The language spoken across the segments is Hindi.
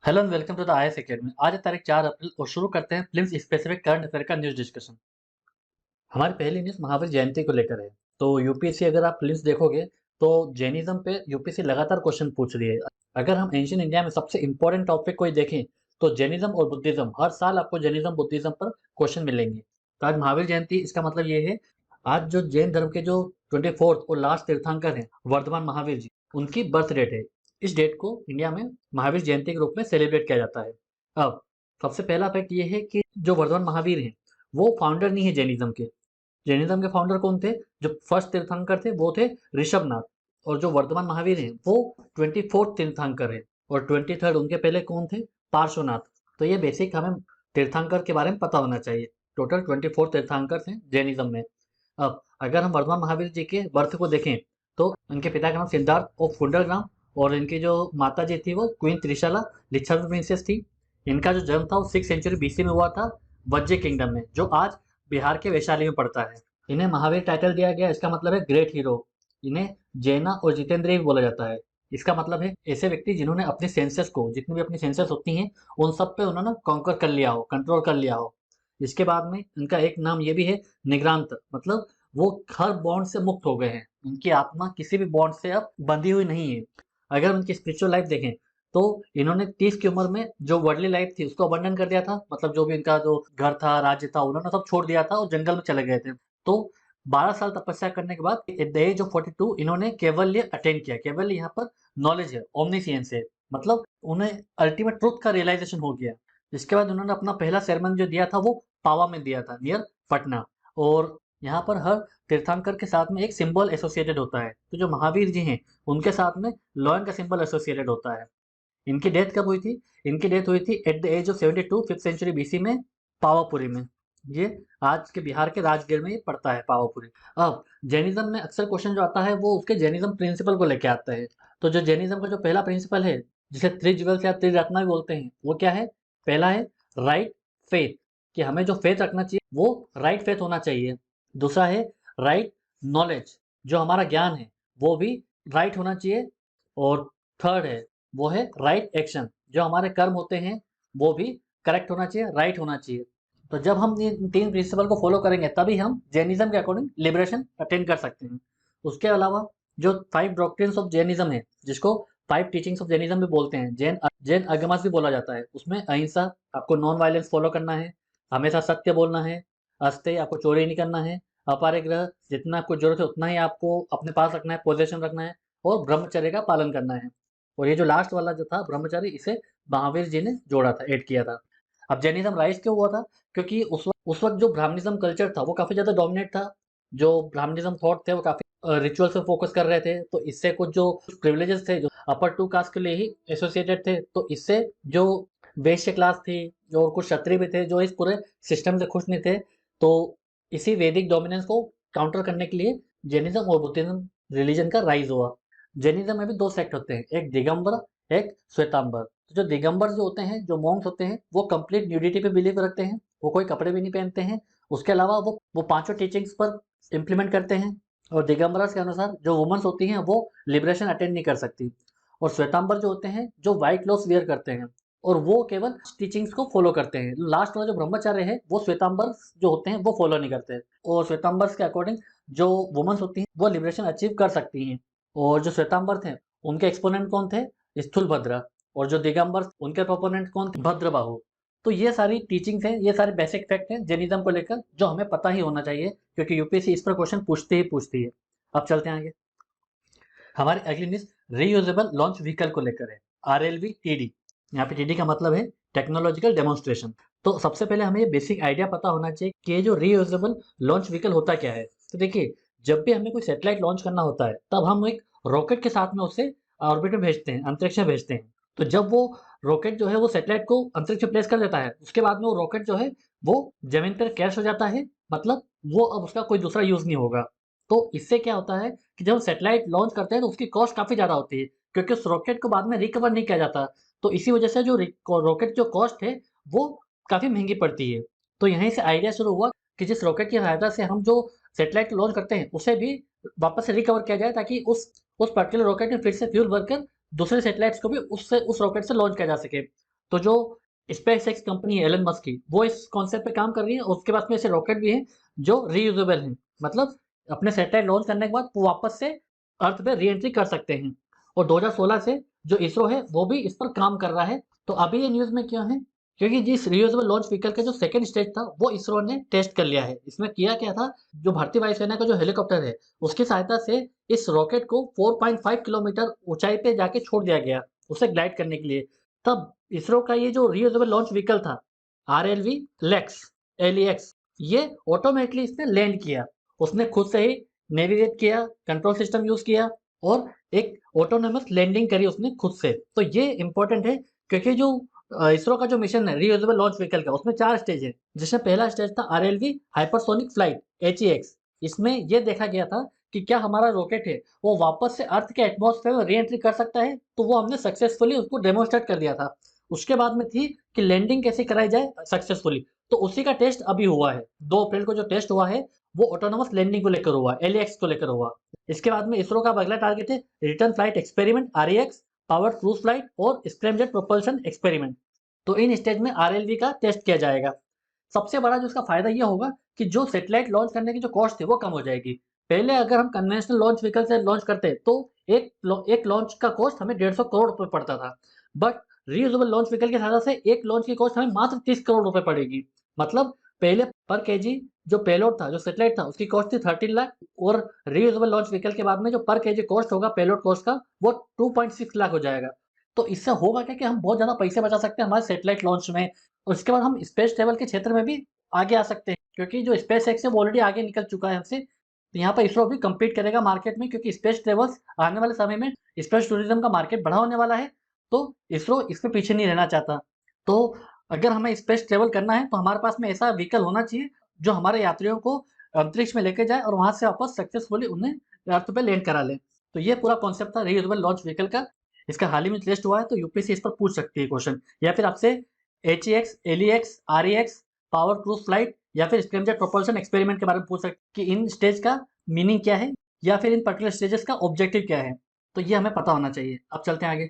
Hello and welcome to the IAS academy. आज है तारीख 4 अप्रैल और शुरू करते हैं फिल्म स्पेसिफिक करंट अफेयर का न्यूज़ डिस्कशन। हमारी पहली न्यूज़ महावीर जयंती को लेकर है। तो यूपीएससी अगर आप फिल्म्स देखोगे तो जैनिज्म पे यूपीएससी लगातार क्वेश्चन पूछ रही है। अगर हम एंशिएंट इंडिया में सबसे इंपॉर्टेंट टॉपिक कोई देखें तो जैनिज्म और बुद्धिज्म, हर साल आपको जैनिज्म बुद्धिज्म पर क्वेश्चन मिलेंगे। तो आज महावीर जयंती, इसका मतलब ये है आज जो जैन धर्म के जो 24th और लास्ट तीर्थंकर हैं वर्धमान महावीर जी, उनकी बर्थ डेट है। इस डेट को इंडिया में महावीर जयंती के रूप में सेलिब्रेट किया जाता है। अब सबसे पहला फैक्ट ये है कि जो वर्धमान महावीर हैं वो फाउंडर नहीं है जैनिज्म के। जैनिज्म के फाउंडर कौन थे? जो फर्स्ट तीर्थंकर थे वो थे ऋषभनाथ, और जो वर्धमान महावीर हैं वो 24th तीर्थंकर है, और 23rd उनके पहले कौन थे? पार्श्वनाथ। तो ये बेसिक हमें तीर्थंकर के बारे में पता होना चाहिए। टोटल 24 तीर्थंकर थे जैनिज्म में। अब अगर हम वर्धमान महावीर जी के बर्थ को देखें तो इनके पिता का नाम सिद्धार्थ ऑफ कुंडलग्राम, और इनकी जो माता जी थी वो क्वीन त्रिशला लिच्छवी प्रिंसेस थी। इनका जो जन्म था वो 6th सेंचुरी बीसी में हुआ था, वज्जे किंगडम में, जो आज बिहार के वैशाली में पड़ता है। इन्हें महावीर टाइटल दिया गया, इसका मतलब है ग्रेट हीरो। इन्हें जैना और जितेंद्रिय भी बोला जाता है। इसका मतलब है ऐसे व्यक्ति जिन्होंने अपने सेंसेस को, जितनी भी अपनी सेंसेस होती हैं, उन सब पे उन्होंने कॉन्कर कर लिया हो, कंट्रोल कर लिया हो। इसके बाद में इनका एक नाम ये भी है निग्रांत, मतलब वो हर बॉन्ड से मुक्त हो गए हैं। उनकी आत्मा किसी भी बॉन्ड से अब बंधी हुई नहीं है। अगर उनकी स्पिरिचुअल लाइफ देखें तो इन्होंने 30 की उम्र में जो वर्ल्डली लाइफ थी उसको अबंडन कर दिया था, मतलब जो भी इनका जो घर था, राज्य था, उन्होंने सब छोड़ दिया था और जंगल में चले गए थे। तो 12 साल तपस्या करने के बाद एट द एज ऑफ 42 इन्होंने कैवल्य अटेंड किया। कैवल्य यहाँ पर नॉलेज है, ओमनीसियंस है, मतलब उन्हें अल्टीमेट ट्रुथ का रियलाइजेशन हो गया। इसके बाद उन्होंने अपना पहला सेरेमन जो दिया था वो पावा में दिया था, नियर पटना। और यहाँ पर हर तीर्थंकर के साथ में एक सिंबल एसोसिएटेड होता है। तो जो महावीर जी हैं उनके साथ में लॉयन का सिंबल एसोसिएटेड होता है। इनकी डेथ कब हुई थी? इनकी डेथ हुई थी at the age of 72, 5th century BC में, पावापुरी में। ये आज के बिहार के राजगीर में ये पड़ता है पावापुरी। अब जैनिज्म में अक्सर क्वेश्चन जो आता है वो उसके जैनिज्म प्रिंसिपल को लेके आता है। तो जो जैनिज्म का जो पहला प्रिंसिपल है, जिसे त्रिज्वल्स या त्रिरत्ना भी बोलते हैं, वो क्या है? पहला है राइट फेथ, कि हमें जो फेथ रखना चाहिए वो राइट फेथ होना चाहिए। दूसरा है राइट नॉलेज, जो हमारा ज्ञान है वो भी राइट होना चाहिए। और थर्ड है, वो है राइट एक्शन, जो हमारे कर्म होते हैं वो भी करेक्ट होना चाहिए, राइट होना चाहिए। तो जब हम इन 3 प्रिंसिपल को फॉलो करेंगे तभी हम जैनिज्म के अकॉर्डिंग लिबरेशन अटेंड कर सकते हैं। उसके अलावा जो 5 डॉक्ट्रिन्स ऑफ जैनिज्म है, जिसको 5 टीचिंग्स ऑफ जैनिज्म भी बोलते हैं, जैन अगमस भी बोला जाता है, उसमें अहिंसा, आपको नॉन वायलेंस फॉलो करना है, हमेशा सत्य बोलना है, अस्तेय, आपको चोरी नहीं करना है, अपारिग्रह, जितना आपको जरूरत है उतना ही आपको अपने पास रखना है, पोजेशन रखना है, और ब्रह्मचर्य का पालन करना है। और ये जो लास्ट वाला जो था ब्रह्मचारी, इसे महावीर जी ने जोड़ा था, ऐड किया था। अब जैनिज्म राइज क्यों हुआ था? क्योंकि उस वक्त जो ब्राह्मणिज्म कल्चर था वो काफी ज्यादा डोमिनेट था। जो ब्राह्मणिज्म थॉट थे वो काफी रिचुअल्स पे फोकस कर रहे थे। तो इससे कुछ जो प्रिविलेजेस थे जो अपर 2 कास्ट के लिए ही एसोसिएटेड थे, तो इससे जो वैश्य क्लास थी, जो और कुछ क्षत्रिय भी थे जो इस पूरे सिस्टम से खुश नहीं थे। तो इसी वैदिक डोमिनेंस को काउंटर करने के लिए जैनिज्म और बुद्धिज्म रिलीजन का राइज हुआ। जैनिज्म में भी 2 सेक्ट होते हैं, एक दिगंबर, एक श्वेतांबर। तो जो दिगंबर जो होते हैं, जो मॉन्क्स होते हैं, वो कंप्लीट न्यूडिटी पे बिलीव रखते हैं, वो कोई कपड़े भी नहीं पहनते हैं। उसके अलावा वो पांचों टीचिंग्स पर इम्प्लीमेंट करते हैं। और दिगंबरस के अनुसार जो वुमेन्स होती हैं वो लिबरेशन अटेंड नहीं कर सकती। और श्वेतांबर जो होते हैं जो व्हाइट क्लॉथ्स वियर करते हैं, और वो केवल टीचिंग्स को फॉलो करते हैं। लास्ट वाला जो ब्रह्मचार्य है वो श्वेतांबर जो होते हैं वो फॉलो नहीं करते। और श्वेतांबर्स के अकॉर्डिंग जो वुमेन्स होती हैं वो लिबरेशन अचीव कर सकती हैं। और जो श्वेतांबर थे उनके एक्सपोनेंट कौन थे? स्थूलभद्र। और जो दिगंबर उनके प्रोपोनेंट कौन थे? भद्रबाहु। तो ये सारी टीचिंग्स हैं, ये सारे बेसिक फैक्ट हैं जैनिज्म को लेकर, जो हमें पता ही होना चाहिए, क्योंकि यूपीएससी इस पर क्वेश्चन पूछते ही पूछती है। अब चलते हैं आगे। हमारी अगली न्यूज रीयूजेबल लॉन्च व्हीकल को लेकर है, आरएलवी टीडी। यहाँ पे टीडी का मतलब है टेक्नोलॉजिकल डेमोन्स्ट्रेशन। तो सबसे पहले हमें ये बेसिक आइडिया पता होना चाहिए कि ये जो रीयूजेबल लॉन्च व्हीकल होता क्या है। तो देखिए, जब भी हमें कोई सैटेलाइट लॉन्च करना होता है तब हम एक रॉकेट के साथ में उसे ऑर्बिट में भेजते हैं, अंतरिक्ष में भेजते हैं। तो जब वो रॉकेट जो है वो सैटेलाइट को अंतरिक्ष में प्लेस कर देता है, उसके बाद में वो रॉकेट जो है वो जमीन पर क्रैश हो जाता है, मतलब वो अब उसका कोई दूसरा यूज नहीं होगा। तो इससे क्या होता है कि जब हम सैटेलाइट लॉन्च करते हैं तो उसकी कॉस्ट काफ़ी ज़्यादा होती है, क्योंकि उस रॉकेट को बाद में रिकवर नहीं किया जाता। तो इसी वजह से जो रॉकेट जो कॉस्ट है वो काफ़ी महंगी पड़ती है। तो यहीं से आइडिया शुरू हुआ कि जिस रॉकेट की सहायता से हम जो सैटेलाइट लॉन्च करते हैं उसे भी वापस से रिकवर किया जाए, ताकि उस पर्टिकुलर रॉकेट में फिर से फ्यूल भरकर दूसरे सैटेलाइट्स को भी उससे उस रॉकेट से लॉन्च किया जा सके। तो जो स्पेस एक्स कंपनी है एलन मस्क की, वो इस कॉन्सेप्ट पे काम कर रही है। उसके पास में ऐसे रॉकेट भी हैं जो रीयूजेबल हैं, मतलब अपने सैटेलाइट लॉन्च करने के बाद वो वापस से अर्थ पे री एंट्री कर सकते हैं। और 2016 से जो इसरो है वो भी इस पर काम कर रहा है। तो अभी ये न्यूज़ में क्यों है? क्योंकि जिस रीयूजेबल लॉन्च व्हीकल का जो सेकंड स्टेज था वो इसरो ने टेस्ट कर लिया है। इसमें किया क्या था, जो भारतीय वायुसेना का जो हेलीकॉप्टर है उसकी सहायता से इस रॉकेट को 4.5 किलोमीटर ऊंचाई पे जाके छोड़ दिया गया उसे ग्लाइड करने के लिए। तब इसरो का ये जो रीयूजेबल लॉन्च व्हीकल था आरएलवी लेक्स एलईएक्स, ये ऑटोमेटिकली इसने लैंड किया। उसने खुद से ही नेविगेट किया, कंट्रोल सिस्टम यूज किया और एक ऑटोनोमस लैंडिंग करी उसने खुद से। तो ये इंपॉर्टेंट है क्योंकि जो इसरो का जो मिशन है रीयूजेबल लॉन्च व्हीकल का, उसमें 4 स्टेज है। जिसमें पहला स्टेज था आरएलवी हाइपरसोनिक फ्लाइट एचईएक्स। इसमें ये देखा गया था कि क्या हमारा रॉकेट है वो वापस से अर्थ के एटमॉस्फेयर में री एंट्री कर सकता है। तो वो हमने सक्सेसफुली उसको डेमोन्स्ट्रेट कर दिया था। उसके बाद में थी कि लैंडिंग कैसे कराई जाए सक्सेसफुली। तो उसी का टेस्ट अभी हुआ है। 2 अप्रैल को जो टेस्ट हुआ है वो ऑटोनोमस लैंडिंग को लेकर हुआ, एलईएक्स को लेकर हुआ। इसके बाद में इसरो का अब अगला टारगेट है return flight experiment REX, powered cruise flight और स्क्रैमजेट प्रोपल्शन एक्सपेरिमेंट। तो इन स्टेज में आरएलवी का टेस्ट किया जाएगा। सबसे बड़ा जो इसका फायदा ये होगा कि जो सैटेलाइट लॉन्च करने की जो कॉस्ट थी वो कम हो जाएगी। पहले अगर हम कन्वेंशनल लॉन्च व्हीकल से लॉन्च करते तो एक लॉन्च का कॉस्ट हमें 150 करोड़ रुपए पड़ता था। बट रीयूजेबल लॉन्च व्हीकल की सहायता से एक लॉन्च की कॉस्ट हमें मात्र 30 करोड़ रुपए पड़ेगी। मतलब पहले पर केजी जो पेलोड था, जो सैटेलाइट था, उसकी कॉस्ट थी 13 लाख। और रीयूजेबल लॉन्च व्हीकल के बाद में जो पर केजी कॉस्ट होगा पेलोड कॉस्ट का, वो 2.6 लाख हो जाएगा। तो इससे होगा क्या कि हम बहुत ज़्यादा पैसे बचा सकते हैं हमारे सैटेलाइट लॉन्च में। और उसके बाद हम स्पेस ट्रैवल के क्षेत्र में भी आगे आ सकते हैं, क्योंकि जो स्पेस एक्स है वो ऑलरेडी आगे निकल चुका है हमसे। तो यहाँ पर इसरो भी कम्पीट करेगा मार्केट में, क्योंकि स्पेस ट्रेवल्स आने वाले समय में स्पेस टूरिज्म का मार्केट बड़ा होने वाला है। तो इसरो इसमें पीछे नहीं रहना चाहता। तो अगर हमें स्पेस ट्रेवल करना है तो हमारे पास में ऐसा व्हीकल होना चाहिए जो हमारे यात्रियों को अंतरिक्ष में लेके जाए और वहां से वापस सक्सेसफुली उन्हें अर्थ पे लैंड करा ले। तो ये पूरा कॉन्सेप्ट था रीयूजेबल लॉन्च व्हीकल का। इसका हाल ही में टेस्ट हुआ है, तो यूपीएससी इस पर पूछ सकती है क्वेश्चन, या फिर आपसे एचईएक्स एलईएक्स आरईएक्स पावर क्रूज फ्लाइट या फिर स्क्रैमजेट प्रोपल्शन एक्सपेरिमेंट के बारे में पूछ सकते कि इन स्टेज का मीनिंग क्या है या फिर इन पर्टिकुलर स्टेजेस का ऑब्जेक्टिव क्या है। तो ये हमें पता होना चाहिए। अब चलते हैं आगे।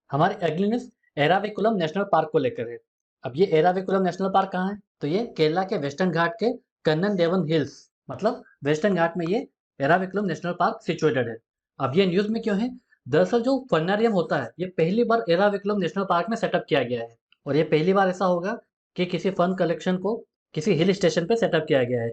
हमारी अगली न्यूज़ एराविकुलम नेशनल पार्क को लेकर है। अब ये एराविकुलम नेशनल पार्क कहाँ है? तो ये केरला के वेस्टर्न घाट के कन्नन देवन हिल्स, मतलब वेस्टर्न घाट में ये एराविकुलम नेशनल पार्क सिचुएटेड है। अब ये न्यूज़ में क्यों है? दरअसल जो फर्नारियम होता है ये पहली बार एराविकुलम नेशनल पार्क में सेटअप किया गया है। और ये पहली बार ऐसा होगा कि किसी फन कलेक्शन को किसी हिल स्टेशन पे सेटअप किया गया है।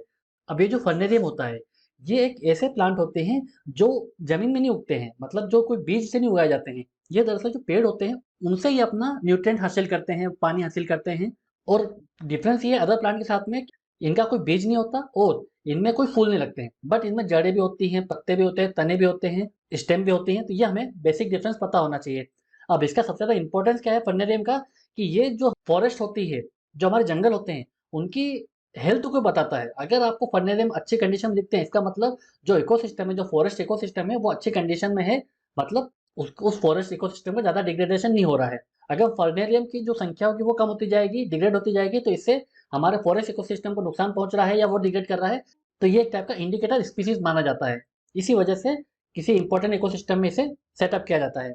अब ये जो फर्नेरियम होता है ये एक ऐसे प्लांट होते हैं जो जमीन में नहीं उगते हैं, मतलब जो कोई बीज से नहीं उगाए जाते हैं। ये दरअसल जो पेड़ होते हैं उनसे ही अपना न्यूट्रिएंट हासिल करते हैं, पानी हासिल करते हैं। और डिफरेंस ये अदर प्लांट के साथ में, इनका कोई बीज नहीं होता और इनमें कोई फूल नहीं लगते हैं, बट इनमें जड़ें भी होती हैं, पत्ते भी होते हैं, तने भी होते हैं, स्टेम भी होती हैं। तो ये हमें बेसिक डिफरेंस पता होना चाहिए। अब इसका सबसे ज़्यादा इंपॉर्टेंस क्या है फर्नेरियम का, कि ये जो फॉरेस्ट होती है, जो हमारे जंगल होते हैं, उनकी हेल्थ को बताता है। अगर आपको फर्नेरियम अच्छी कंडीशन में दिखते हैं, इसका मतलब जो इकोसिस्टम है, जो फॉरेस्ट इकोसिस्टम है, वो अच्छी कंडीशन में है। मतलब उस फॉरेस्ट इकोसिस्टम में ज़्यादा डिग्रेडेशन नहीं हो रहा है। अगर फर्नेरियम की जो संख्या होगी वो कम होती जाएगी, डिग्रेड होती जाएगी, तो इससे हमारे फॉरेस्ट इकोसिस्टम को नुकसान पहुंच रहा है या वो डिग्रेड कर रहा है। तो ये एक टाइप का इंडिकेटर स्पीसीज माना जाता है। इसी वजह से किसी इंपॉर्टेंट इकोसिस्टम में इसे सेटअप किया जाता है।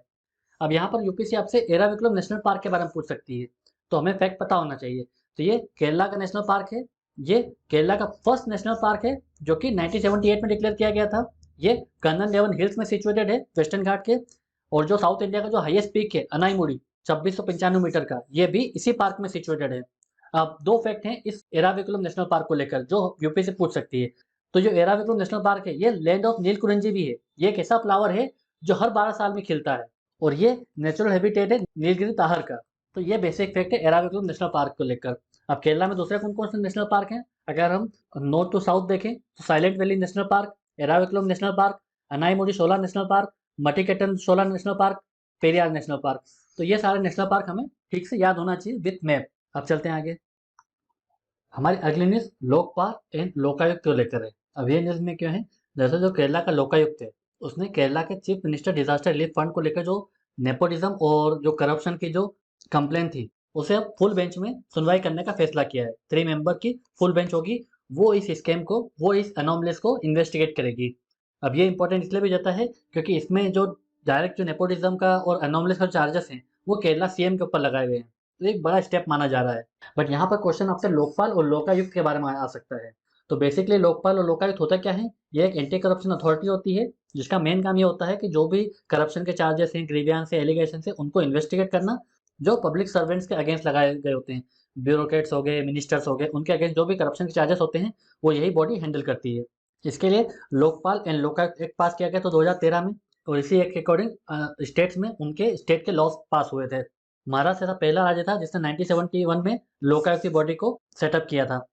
अब यहाँ पर यूपीसी आपसे एराविकुलम नेशनल पार्क के बारे में पूछ सकती है, तो हमें फैक्ट पता होना चाहिए। तो ये केरला का नेशनल पार्क है। ये केरला का फर्स्ट नेशनल पार्क है जो कि 1978 में डिक्लेयर किया गया था। ये कन्नन देवन हिल्स में सिचुएटेड है वेस्टर्न घाट के। और जो साउथ इंडिया का जो हाईएस्ट पीक है अनाईमुड़ी 2695 मीटर का, ये भी इसी पार्क में सिचुएटेड है। अब दो फैक्ट हैं इस एराविकुलम नेशनल पार्क को लेकर जो यूपी से पूछ सकती है। तो जो एराविकुलम नेशनल पार्क है ये लैंड ऑफ नीलकुरिंजी भी है। ये एक ऐसा फ्लावर है जो हर 12 साल में खिलता है और ये नेचुरल हैबिटेट है नीलगिरी ताहर का। तो ये बेसिक फैक्ट है एराविकुलम नेशनल पार्क को लेकर। अब केरला में दूसरे कौन कौन से नेशनल पार्क हैं? अगर हम नॉर्थ टू साउथ देखें तो silent valley national park, Eravikulam national park, Anamudi Shola national park, Mathikettan Shola national park, Periyar national park. तो ये सारे नेशनल पार्क हमें ठीक से याद होना चाहिए विथ मैप। अब चलते हैं आगे। हमारी अगली न्यूज़ लोकपाल एंड लोकायुक्त को लेकर है। अब ये न्यूज़ में क्यों है? दरअसल जो केरला का लोकायुक्त है उसने केरला के chief minister disaster relief fund को लेकर जो नेपोटिज्म और जो करप्शन की जो कंप्लेन थी उसे अब फुल बेंच में सुनवाई करने का फैसला किया है। 3 मेंबर की फुल बेंच होगी, वो इस स्कैम को, वो इस अनोमलीज को इन्वेस्टिगेट करेगी। अब ये इंपॉर्टेंट इसलिए भी जाता है क्योंकि इसमें जो डायरेक्ट जो नेपोटिज्म का और अनोमलीज का चार्जेस हैं वो केरला सीएम के ऊपर लगाए हुए हैं। तो एक बड़ा स्टेप माना जा रहा है। बट यहाँ पर क्वेश्चन आपसे लोकपाल और लोकायुक्त के बारे में आ सकता है। तो बेसिकली लोकपाल और लोकायुक्त होता क्या है? ये एक एंटी करप्शन अथॉरिटी होती है, जिसका मेन काम ये होता है कि जो भी करप्शन के चार्जेस हैं, ग्रीवियंस है, एलिगेशन है, उनको इन्वेस्टिगेट करना, जो पब्लिक सर्वेंट्स के अगेंस्ट लगाए गए होते हैं, ब्यूरोक्रेट्स हो गए, मिनिस्टर्स हो गए, उनके अगेंस्ट जो भी करप्शन के चार्जेस होते हैं, वो यही बॉडी हैंडल करती है। इसके लिए लोकपाल एंड लोकायुक्त एक्ट पास किया गया था 2013 में, और इसी एक्ट के अकॉर्डिंग स्टेट्स में उनके स्टेट के लॉज पास हुए थे। महाराष्ट्र ऐसा पहला राज्य था जिसने 1971 में लोकायुक्त की बॉडी को सेटअप किया था।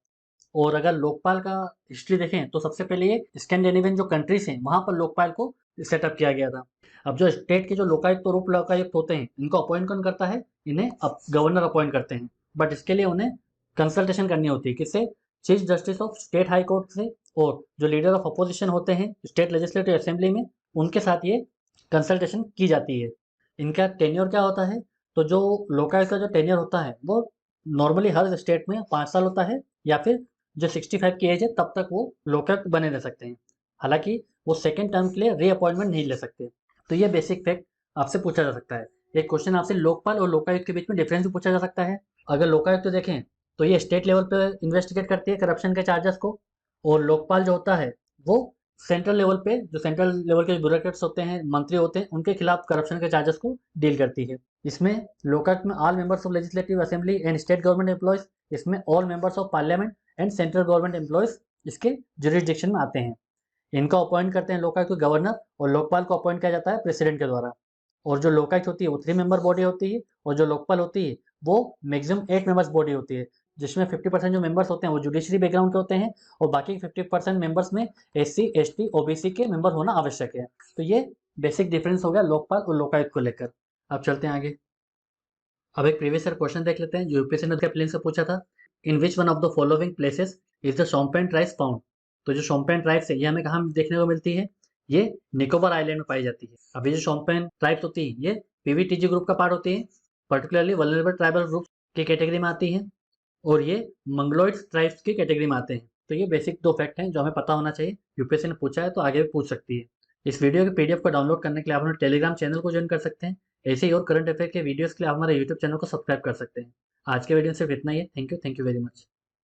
और अगर लोकपाल का हिस्ट्री देखें तो सबसे पहले ये स्कैंडिनेवियन जो कंट्रीज हैं वहां पर लोकपाल को सेटअप किया गया था। अब जो स्टेट के जो लोकायुक्त और उप लोकायुक्त होते हैं, इनको अपॉइंट कौन करता है? इन्हें अब गवर्नर अपॉइंट करते हैं। बट इसके लिए उन्हें कंसल्टेशन करनी होती है, किससे? Chief justice of state high court से, और जो लीडर ऑफ अपोजिशन होते हैं स्टेट लेजिस्लेटिव असेंबली में, उनके साथ ये कंसल्टेशन की जाती है। इनका टेन्योर क्या होता है? तो जो लोकायुक्त का जो टेन्योर होता है वो नॉर्मली हर स्टेट में 5 साल होता है, या फिर जो 65 की एज है तब तक वो लोकायुक्त बने रह सकते हैं। हालांकि वो सेकेंड टर्म के लिए रीअपॉइंटमेंट नहीं ले सकते। तो ये बेसिक फैक्ट आपसे पूछा जा सकता है। एक क्वेश्चन आपसे लोकपाल और लोकायुक्त के बीच में डिफरेंस भी पूछा जा सकता है। अगर लोकायुक्त देखें तो ये स्टेट लेवल पे इन्वेस्टिगेट करती है करप्शन के चार्जेस को, और लोकपाल जो होता है वो सेंट्रल लेवल पे, जो सेंट्रल लेवल के ब्यूरोक्रेट्स होते हैं, मंत्री होते हैं, उनके खिलाफ करप्शन के चार्जेस को डील करती है। इसमें लोकायुक्त में all members of legislative assembly and state government employees, इसमें all members of parliament and central government employees इसके जुरिस्डिक्शन में आते हैं। इनको अपॉइंट करते हैं लोकायुक्त को गवर्नर, और लोकपाल को अपॉइंट किया जाता है प्रेसिडेंट के द्वारा। और जो लोकायुक्त होती है वो 3 मेंबर बॉडी होती है, और जो लोकपाल होती है वो मैक्सिमम 8 मेंबर्स बॉडी होती है, जिसमें 50% जो मेंबर्स होते हैं वो जुडिशरी बैकग्राउंड के होते हैं, और बाकी 50% मेंबर्स में SC ST OBC के मेंबर होना आवश्यक है। तो ये बेसिक डिफरेंस हो गया लोकपाल और लोकायुक्त को लेकर। अब चलते हैं आगे। अब एक प्रीवियस ईयर क्वेश्चन देख लेते हैं जो यूपीएससी ने प्लेन से पूछा था। In which one of the following places is the Shompen tribes found? तो जो शोम्पेन ट्राइब्स है ये हमें कहाँ देखने को मिलती है? ये निकोबार आइलैंड में पाई जाती है। अभी जो शोम्पेन ट्राइब्स होती है ये PVTG ग्रुप का पार्ट होती है, पर्टिकुलरली वल्नरेबल ट्राइबल ग्रुप की कैटेगरी में आती है, और ये मंगलोइड ट्राइब्स की कैटेगरी में आते हैं। तो ये बेसिक 2 फैक्ट हैं जो हमें पता होना चाहिए। यूपीएससी ने पूछा है तो आगे भी पूछ सकती है। इस वीडियो के PDF को डाउनलोड करने के लिए आप अपने टेलीग्राम चैनल को ज्वाइन कर सकते हैं। ऐसे ही और करंट अफेयर के वीडियोस के लिए आप हमारे यूट्यूब चैनल को सब्सक्राइब कर सकते हैं। आज के वीडियो में सिर्फ इतना ही है। Thank you very much.